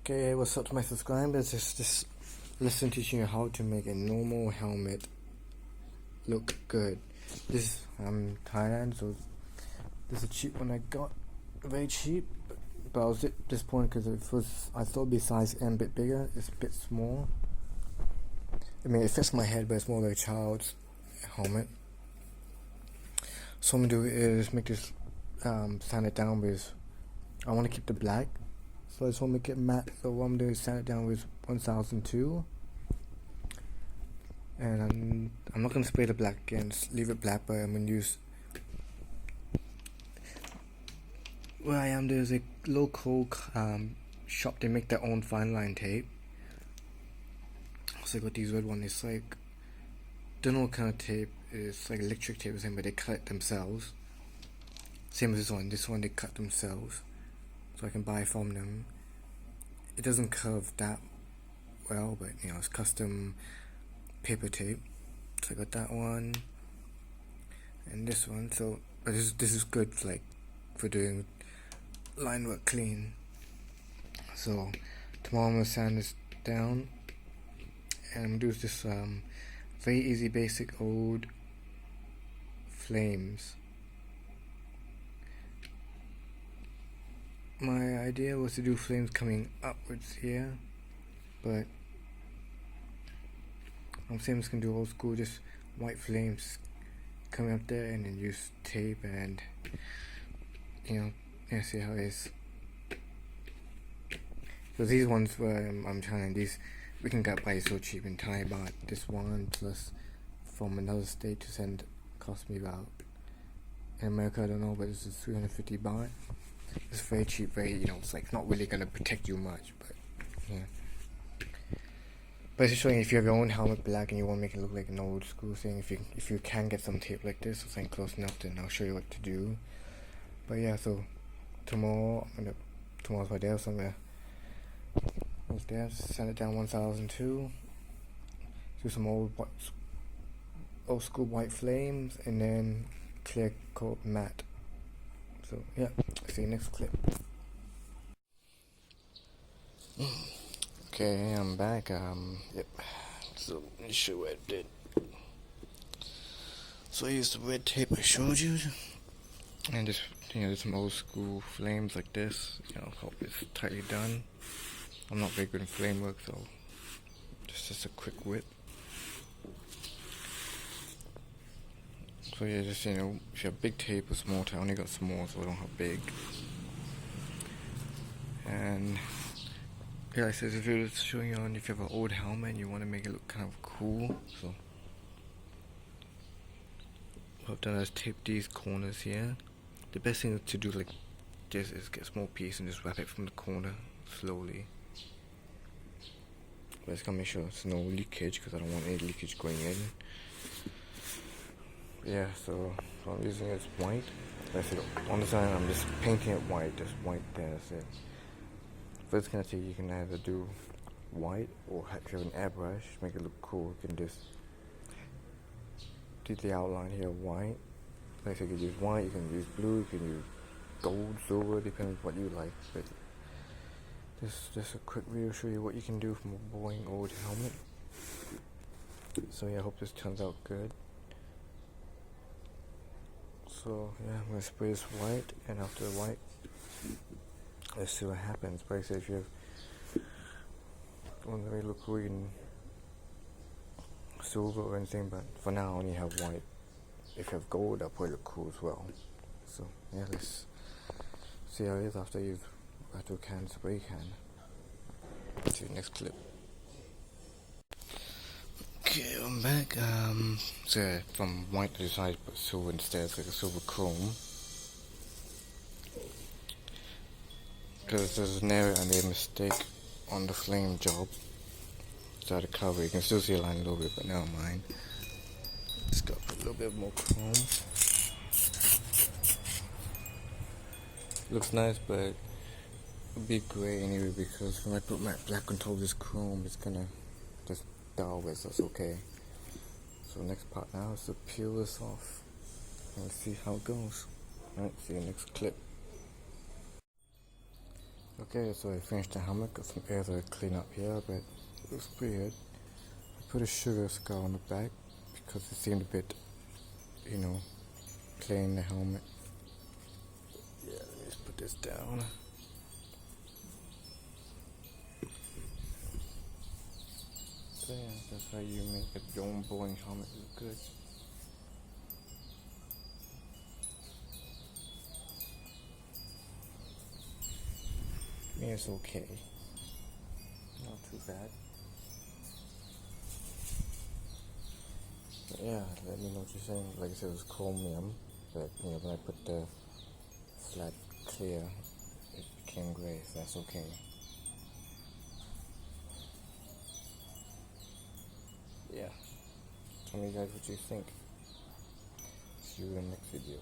Okay, what's up to my subscribers? This lesson teaching you how to make a normal helmet look good. This Thailand, so this is a cheap one I got, very cheap. But I was a bit disappointed because I thought it'd be size M, a bit bigger. It's a bit small. I mean, it fits my head, but it's more like a child's helmet. So what I'm gonna do is make this sand it down with. I want to keep the black. So I just want to make it matte, so what I'm doing is sand it down with 1002. And I'm not going to spray the black again, just leave it black, but I'm going to use... Where I am, there's a local shop, they make their own fine line tape. So I got these red ones, it's like... Don't know what kind of tape, it's like electric tape or something, but they cut it themselves. Same as this one they cut themselves. So I can buy from them. It doesn't curve that well, but you know, it's custom paper tape. So I got that one and this one. So, but this is good for doing line work clean. So tomorrow I'm gonna sand this down, and I'm gonna do this very easy basic old flames. My idea was to do flames coming upwards here, but I'm saying I'm just gonna do old school, just white flames coming up there, and then use tape and see how it is. So these ones were I'm trying these we can get by so cheap in Thai baht. This one plus from another state to send cost me about, in America I don't know, but this is 350 baht. It's very cheap, it's like not really gonna protect you much, but yeah. But it's just showing if you have your own helmet black and you want to make it look like an old school thing, if you can get some tape like this or something close enough, then I'll show you what to do. But yeah, so tomorrow's my day, so I'm gonna sand it down 1002, do some old school white flames, and then clear coat matte. So yeah, see you next clip. Okay, I'm back. Yep. So let me show you what I did. So I used the red tape I showed you, and just there's some old school flames like this. Hope it's tightly done. I'm not very good in flame work, so just a quick whip. So yeah, just if you have big tape or small tape, I only got small, so I don't have big. And yeah, like I said, this video is showing you if you have an old helmet and you want to make it look kind of cool. So what I've done is tape these corners here. The best thing to do like this is get a small piece and just wrap it from the corner slowly. But it's gonna make sure there's no leakage, because I don't want any leakage going in. Yeah, so what I'm using is white. Like I said, on the side I'm just painting it white, just white there, that's it. First kind of thing, you can either do white, or if you have an airbrush, make it look cool, you can just do the outline here white. Like I said, you can use white, you can use blue, you can use gold, silver, depending on what you like. But just a quick video to show you what you can do from a boring old helmet. So yeah, I hope this turns out good. So yeah, I'm gonna spray this white, and after the white, let's see what happens. But like I said, if you have one that may look cool, you can silver or anything, but for now I only have white. If you have gold, that'll probably look cool as well. So yeah, let's see how it is after you've got to a spray can. See you next clip. Okay, I'm back. So from white I decided to put silver instead, it's like a silver chrome. Because there's an area I made a mistake on the flame job. So to cover, you can still see a line a little bit, but never mind. Just got to put a little bit more chrome. Looks nice, but it'll be grey anyway, because when I put my black on top of this chrome, it's gonna just dull it, so it's okay. So next part now is to peel this off and see how it goes. Alright, see you next clip. Okay, so I finished the helmet, got some air to clean up here, but it looks pretty good. I put a sugar skull on the back because it seemed a bit, you know, plain the helmet. Yeah, let me just put this down. So yeah, that's how you make a your own Boeing helmet look good. I mean, it's okay. Not too bad. But yeah, let me know what you're saying. Like I said, it was chromium, but you know, when I put the flat clear, it became gray, so that's okay. Yeah. Tell me guys what you think. See you in the next video.